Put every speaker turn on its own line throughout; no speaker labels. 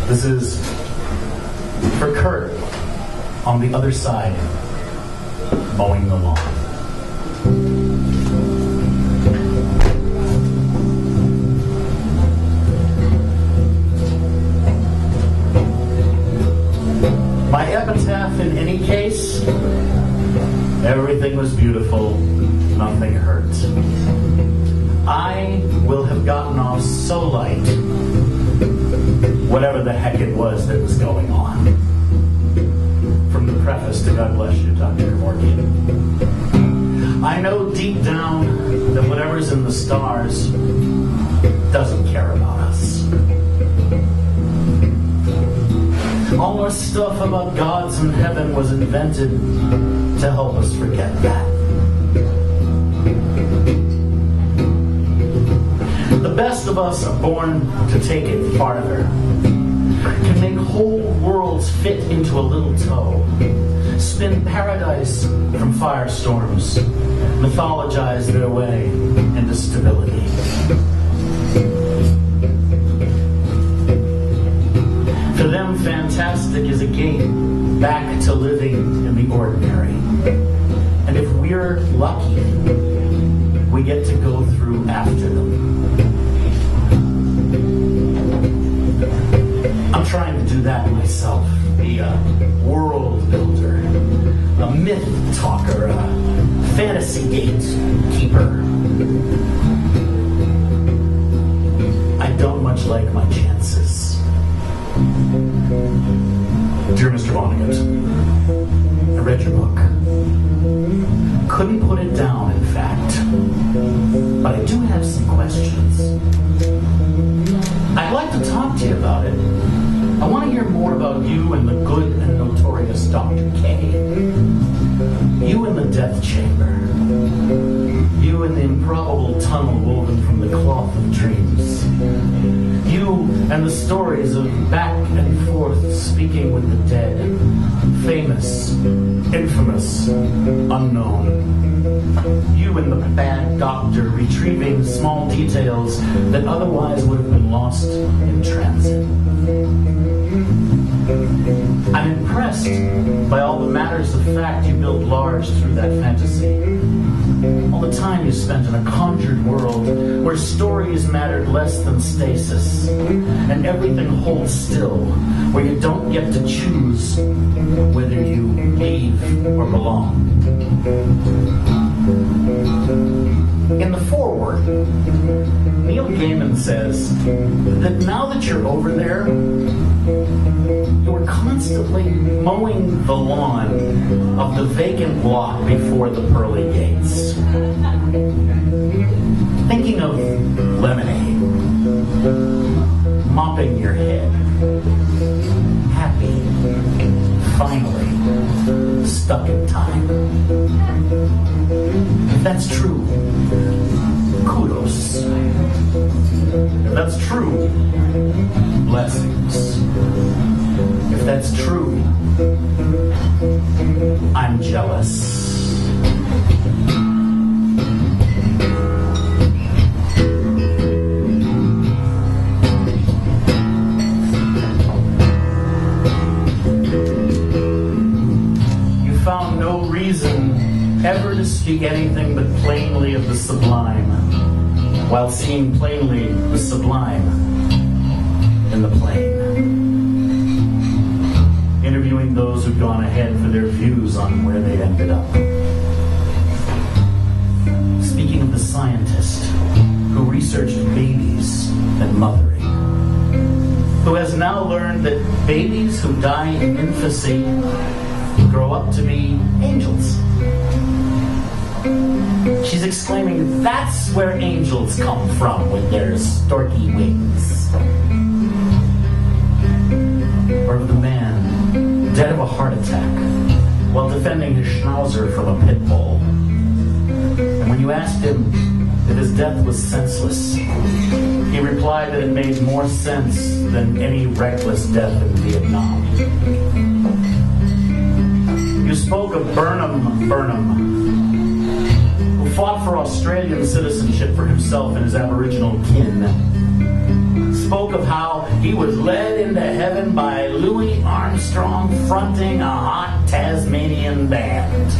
This is for Kurt on the other side, mowing the lawn. My epitaph in any case, everything was beautiful, nothing hurt. I will have gotten off so light, whatever the heck it was that was going on. From the preface to God Bless You, Dr. Morgan. I know deep down that whatever's in the stars doesn't care about us. All our stuff about gods in heaven was invented to help us forget that. The best of us are born to take it farther, can make whole worlds fit into a little toe, spin paradise from firestorms, mythologize their way into stability. For them, fantastic is a gate back to living in the ordinary. And if we're lucky, we get to go through after them. I'm trying to do that myself, be a world builder, a myth talker, a fantasy gatekeeper. I don't much like my chances. Dear Mr. Vonnegut, I read your book. Couldn't put it down, in fact. But I do have some questions. I'd like to talk to you about it. I want to hear more about you and the good and notorious Dr. K. You in the death chamber. You in the improbable tunnel woven from the cloth of dreams. You and the stories of back and forth speaking with the dead. Famous, infamous, unknown. You and the bad doctor retrieving small details that otherwise would have been lost in transit. I'm impressed by all the matters of fact you built large through that fantasy. All the time you spent in a conjured world where stories mattered less than stasis, and everything holds still, where you don't get to choose whether you leave or belong. In the foreword, Neil Gaiman says that now that you're over there, you were constantly mowing the lawn of the vacant block before the pearly gates. Thinking of lemonade, mopping your head, happy, finally, stuck in time. If that's true, kudos. If that's true, blessings. If that's true, I'm jealous. You found no reason ever to speak anything but plainly of the sublime, while seeing plainly the sublime in the plain. Interviewing those who've gone ahead for their views on where they ended up. Speaking of the scientist who researched babies and mothering, who has now learned that babies who die in infancy grow up to be angels. She's exclaiming, that's where angels come from with their storky wings. Or of the man dead of a heart attack while defending his schnauzer from a pit bull. And when you asked him if his death was senseless, he replied that it made more sense than any reckless death in Vietnam. You spoke of Burnham, who fought for Australian citizenship for himself and his Aboriginal kin, spoke of how he was led into heaven by Louis Armstrong fronting a hot Tasmanian band.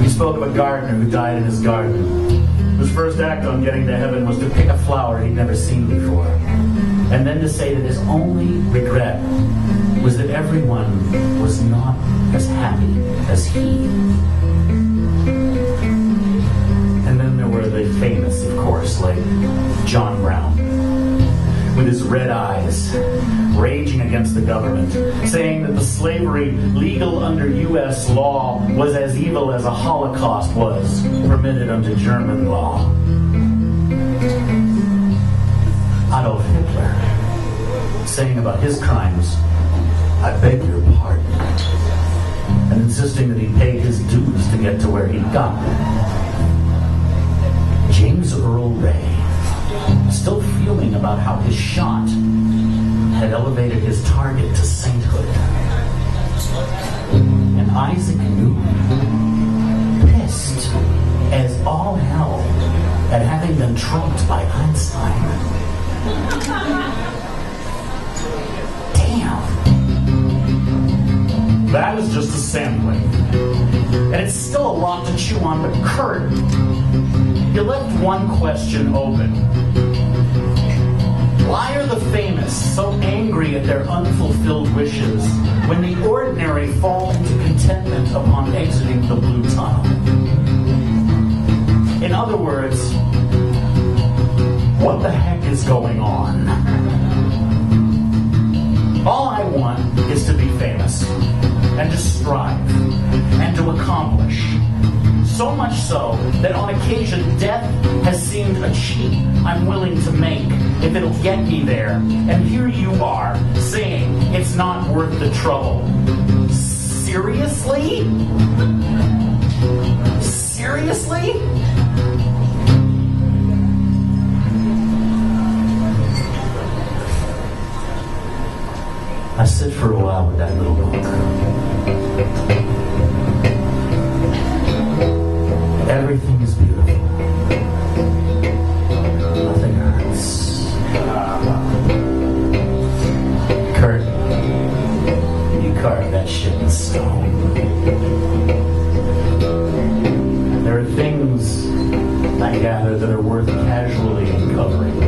He spoke of a gardener who died in his garden. His first act on getting to heaven was to pick a flower he'd never seen before, and then to say that his only regret was that everyone was not as happy as he. And then there were the famous, of course, like John Brown, with his red eyes, raging against the government, saying that the slavery legal under U.S. law was as evil as a Holocaust was permitted under German law. Adolf Hitler, saying about his crimes, "I beg your pardon," and insisting that he paid his dues to get to where he'd gotten. James Earl Ray, still fuming about how his shot had elevated his target to sainthood. And Isaac Newton, pissed as all hell at having been trumped by Einstein. Damn. That is just a sampling. And it's still a lot to chew on, but Kurt, you left one question open. Why are the famous so angry at their unfulfilled wishes when the ordinary fall into contentment upon exiting the blue tunnel? In other words, what the heck is going on? All I want is to be famous, and to strive, and to accomplish. So much so that on occasion death has seemed a cheat I'm willing to make if it'll get me there. And here you are saying it's not worth the trouble. Seriously? Seriously? I sit for a while with that little book. Everything is beautiful. Nothing hurts. Kurt, you carved that shit in stone. There are things, I gather, that are worth casually uncovering,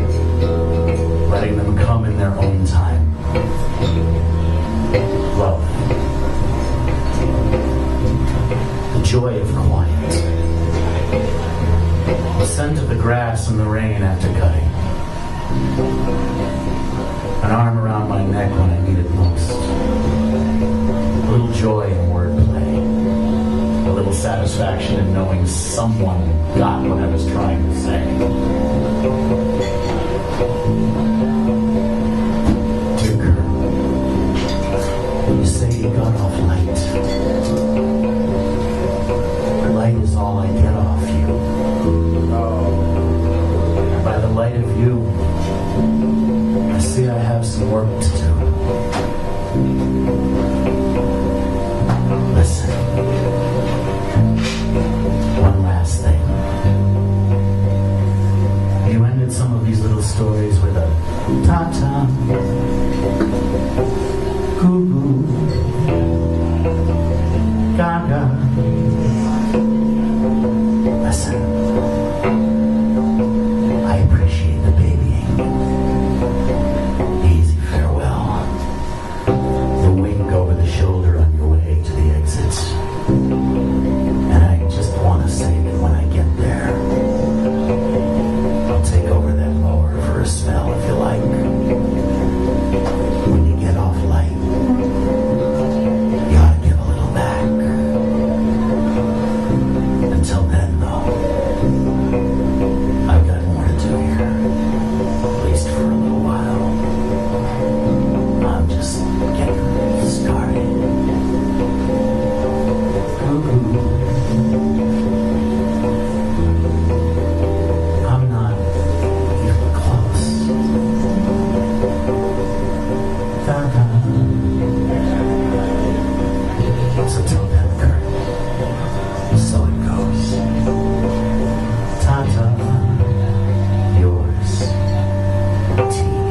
letting them come in their own time. Love. The joy of quiet. The scent of the grass and the rain after cutting. An arm around my neck when I need it most. A little joy in wordplay. A little satisfaction in knowing someone got what I was trying to say. Dear Kurt, you say you got off light. Light is all I get off you. And by the light of you, I see I have some work to do. Listen. One last thing. You ended some of these little stories with a ta-ta, goo-goo, gaga. Listen, I appreciate the babying. Easy farewell. The wink over the shoulder on your way to the exit. And I just want to say that when I get there, I'll take over that mower for a spell if you like. humanity.